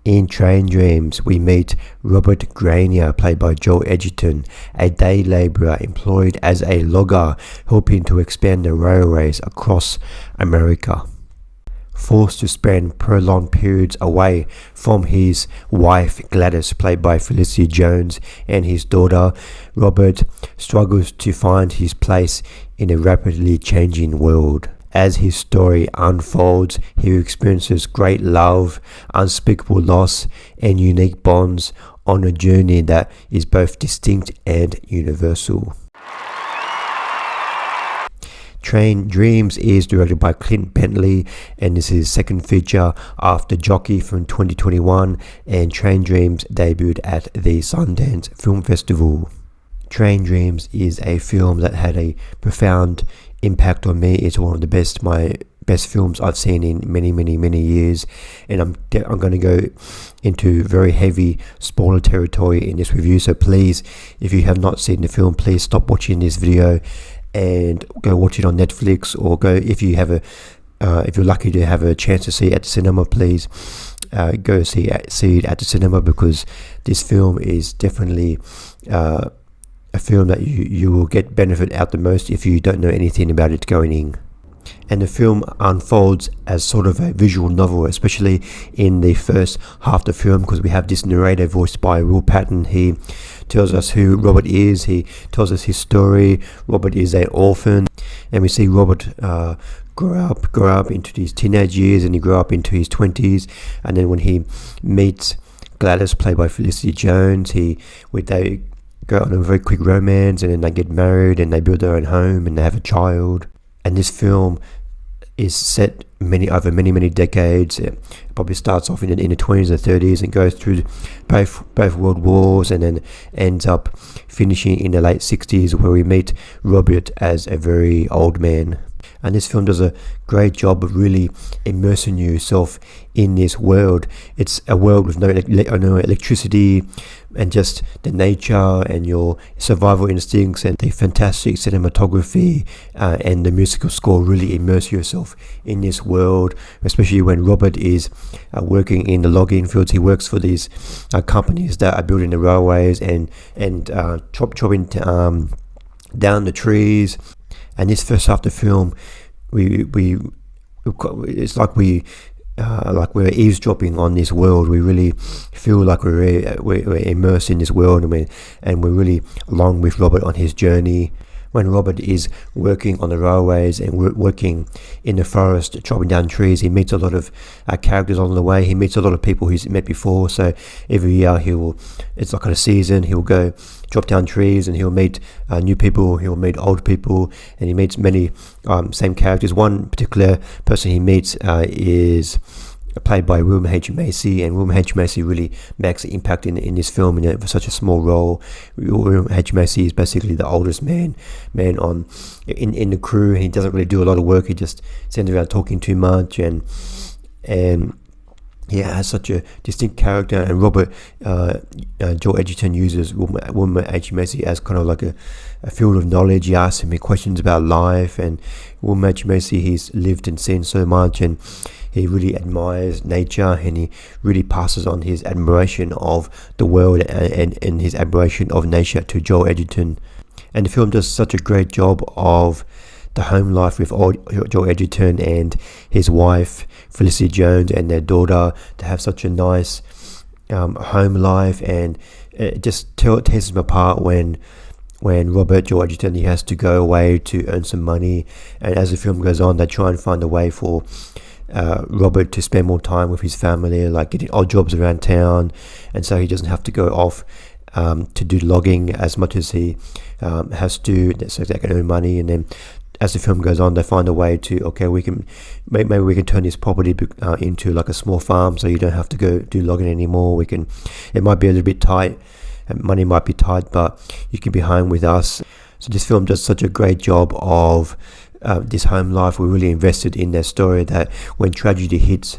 In Train Dreams, we meet Robert Grainier, played by Joel Edgerton, a day labourer employed as a logger, helping to expand the railways across America. Forced to spend prolonged periods away from his wife Gladys, played by Felicity Jones, and his daughter, Robert struggles to find his place in a rapidly changing world. As his story unfolds, he experiences great love, unspeakable loss, and unique bonds on a journey that is both distinct and universal. Train Dreams is directed by Clint Bentley, and this is his second feature after Jockey from 2021, and Train Dreams debuted at the Sundance Film Festival. Train Dreams is a film that had a profound impact on me. It's one of the my best films I've seen in many years, and I'm going to go into very heavy spoiler territory in this review, so please, if you have not seen the film, please stop watching this video and go watch it on Netflix, or go, if you have if you're lucky to have a chance to see it at the cinema, please go see it at the cinema, because this film is definitely a film that you will get benefit out the most if you don't know anything about it going in. And the film unfolds as sort of a visual novel, especially in the first half of the film, because we have this narrator voiced by Will Patton. He tells us who Robert is, he tells us his story. Robert is an orphan, and we see Robert grow up into his teenage years, and he grew up into his 20s, and then when he meets Gladys, played by Felicity Jones, they go on a very quick romance, and then they get married, and they build their own home, and they have a child. And this film is set over many decades. It probably starts off in the 20s and 30s and goes through both world wars, and then ends up finishing in the late 60s, where we meet Robert as a very old man. And this film does a great job of really immersing yourself in this world. It's a world with no electricity, and just the nature and your survival instincts, and the fantastic cinematography and the musical score really immerse yourself in this world, especially when Robert is working in the logging fields. He works for these companies that are building the railways and chopping down the trees. And this first half of the film, it's like we're eavesdropping on this world. We really feel like we're immersed in this world, and we're really along with Robert on his journey. When Robert is working on the railways and working in the forest, chopping down trees, he meets a lot of characters on the way. He meets a lot of people he's met before. So every year it's like a season, he'll go chop down trees, and he'll meet new people, he'll meet old people, and he meets many same characters. One particular person he meets is played by William H. Macy, and William H. Macy really makes an impact in this film for such a small role. William H. Macy is basically the oldest man in the crew. He doesn't really do a lot of work. He just stands around talking too much, and he has such a distinct character. And Robert Joel Edgerton uses William H. Macy as kind of like a field of knowledge. He asks him questions about life, and William H. Macy, he's lived and seen so much, and he really admires nature, and he really passes on his admiration of the world and his admiration of nature to Joel Edgerton. And the film does such a great job of the home life with Joel Edgerton and his wife Felicity Jones and their daughter, to have such a nice home life. And it just tears them apart when Robert Joel Edgerton, he has to go away to earn some money, and as the film goes on, they try and find a way for Robert to spend more time with his family, like getting odd jobs around town, and so he doesn't have to go off to do logging as much as he has to, so they can earn money. And then as the film goes on, they find a way to, maybe we can turn this property into like a small farm, so you don't have to go do logging anymore. It might be a little bit tight, money might be tight, but you can be home with us. So this film does such a great job of this home life. We're really invested in their story, that when tragedy hits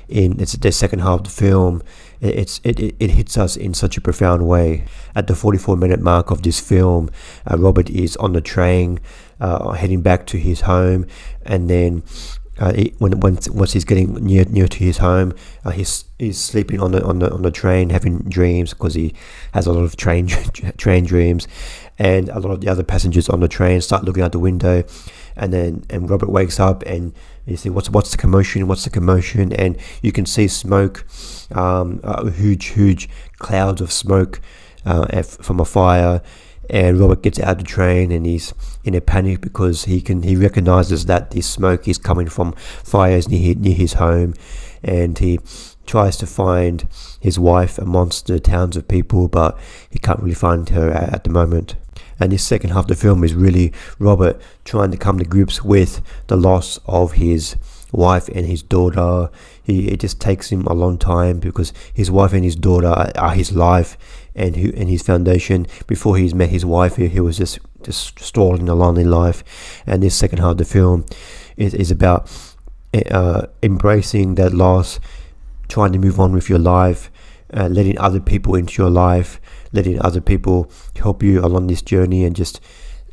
in the second half of the film, it hits us in such a profound way. At the 44-minute mark of this film, Robert is on the train heading back to his home, and then once he's getting near to his home, he's sleeping on the train, having dreams, because he has a lot of train dreams, and a lot of the other passengers on the train start looking out the window, and Robert wakes up, and you see what's the commotion, and you can see smoke, huge clouds of smoke from a fire. And Robert gets out of the train, and he's in a panic because he recognizes that this smoke is coming from fires near his home, and he tries to find his wife amongst the towns of people, but he can't really find her at the moment. And this second half of the film is really Robert trying to come to grips with the loss of his wife and his daughter. It just takes him a long time, because his wife and his daughter are his life and his foundation. Before he's met his wife, he was just strolling along in life. And this second half of the film is about embracing that loss, trying to move on with your life, letting other people into your life, letting other people help you along this journey, and just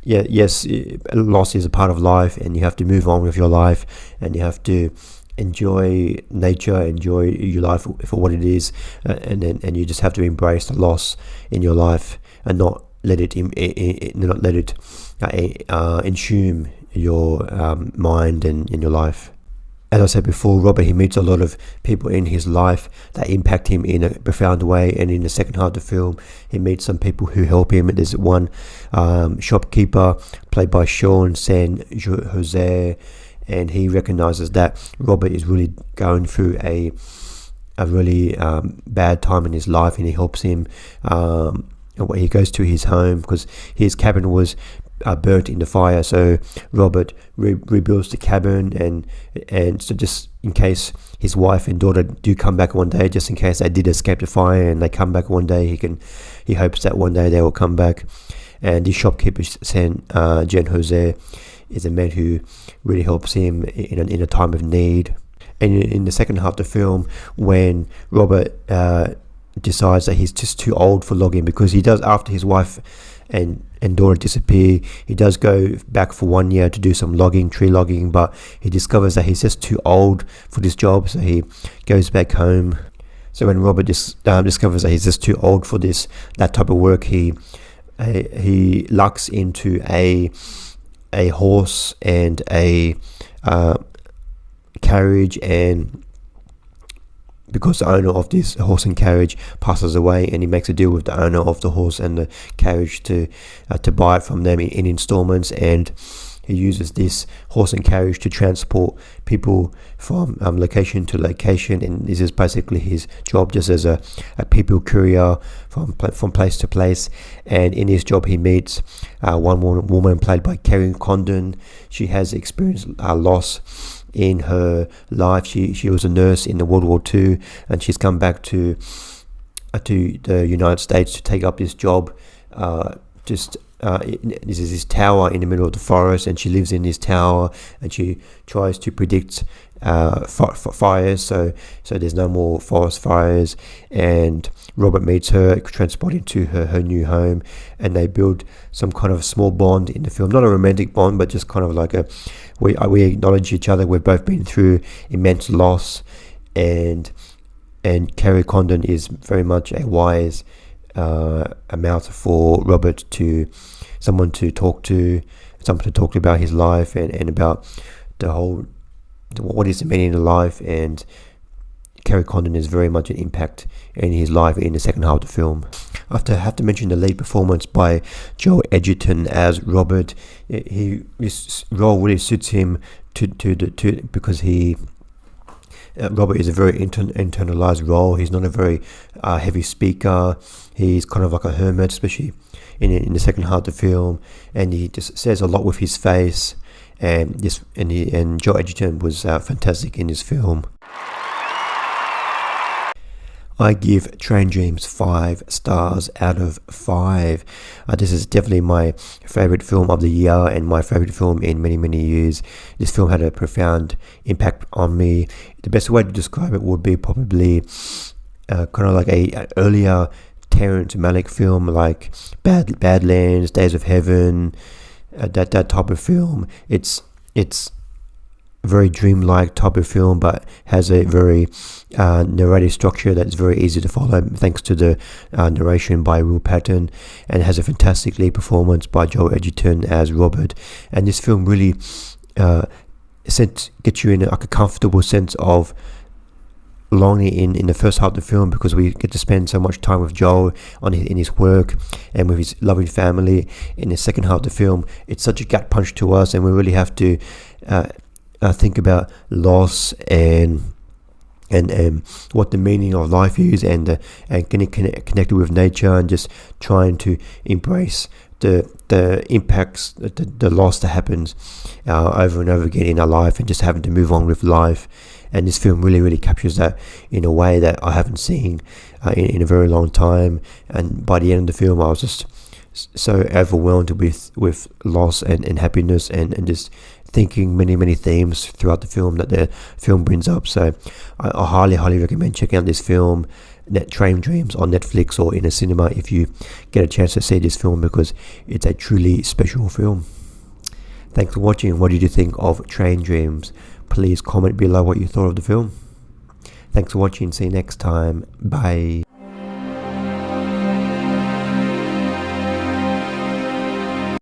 yes, loss is a part of life, and you have to move on with your life, and you have to enjoy nature, enjoy your life for what it is, and you just have to embrace the loss in your life and not let it consume your mind and in your life. As I said before, Robert, he meets a lot of people in his life that impact him in a profound way, and in the second half of the film, he meets some people who help him. There's one shopkeeper played by Sean San Jose, and he recognizes that Robert is really going through a really bad time in his life, and he helps him. He goes to his home because his cabin was burnt in the fire, so Robert rebuilds the cabin, and so just in case his wife and daughter do come back one day, just in case they did escape the fire and they come back one day, he hopes that one day they will come back. And the shopkeeper San Jose is a man who really helps him in a time of need. And in the second half of the film, when Robert decides that he's just too old for logging, because he does, after his wife and daughter disappear, he does go back for 1 year to do some tree logging, but he discovers that he's just too old for this job, so he goes back home. So when Robert discovers that he's just too old for that type of work, he lucks into a horse and a carriage, and because the owner of this horse and carriage passes away, and he makes a deal with the owner of the horse and the carriage to buy it from them in installments, and he uses this horse and carriage to transport people from location to location, and this is basically his job, just as a people courier from place to place. And in his job, he meets one woman played by Kerry Condon. She has experienced loss in her life. She was a nurse in the World War II, and she's come back to the United States to take up this job. This is this tower in the middle of the forest, and she lives in this tower, and she tries to predict fires, so there's no more forest fires. And Robert meets her, transporting to her new home, and they build some kind of small bond in the film, not a romantic bond, but just kind of like we acknowledge each other. We've both been through immense loss, and Kerry Condon is very much a wise mouth for Robert, someone to talk to about his life and about what is the meaning of life. And Kerry Condon is very much an impact in his life in the second half of the film. I have to mention the lead performance by Joel Edgerton as Robert. This role really suits him because Robert is a very internalized role. He's not a very heavy speaker. He's kind of like a hermit, especially in the second half of the film, and he just says a lot with his face. And Joel Edgerton was fantastic in this film. I give Train Dreams 5 stars out of 5. This is definitely my favorite film of the year and my favorite film in many, many years. This film had a profound impact on me. The best way to describe it would be probably kind of like an earlier Terrence Malick film, like Badlands, Days of Heaven, that type of film. It's very dreamlike type of film, but has a very narrative structure that's very easy to follow thanks to the narration by Will Patton, and has a fantastic lead performance by Joel Edgerton as Robert. And this film really gets you in a comfortable sense of longing in the first half of the film, because we get to spend so much time with Joel in his work and with his loving family. In the second half of the film, it's such a gut punch to us, and we really have to think about loss and what the meaning of life is, and getting connected with nature, and just trying to embrace the impacts, the loss that happens over and over again in our life, and just having to move on with life. And this film really captures that in a way that I haven't seen in a very long time. And by the end of the film, I was just so overwhelmed with loss and happiness, and just thinking many themes throughout the film that the film brings up. So I highly recommend checking out this film, Train Dreams, on Netflix or in a cinema if you get a chance to see this film, because it's a truly special film. Thanks for watching. What did you think of Train Dreams? Please comment below what you thought of the film. Thanks for watching. See you next time. Bye.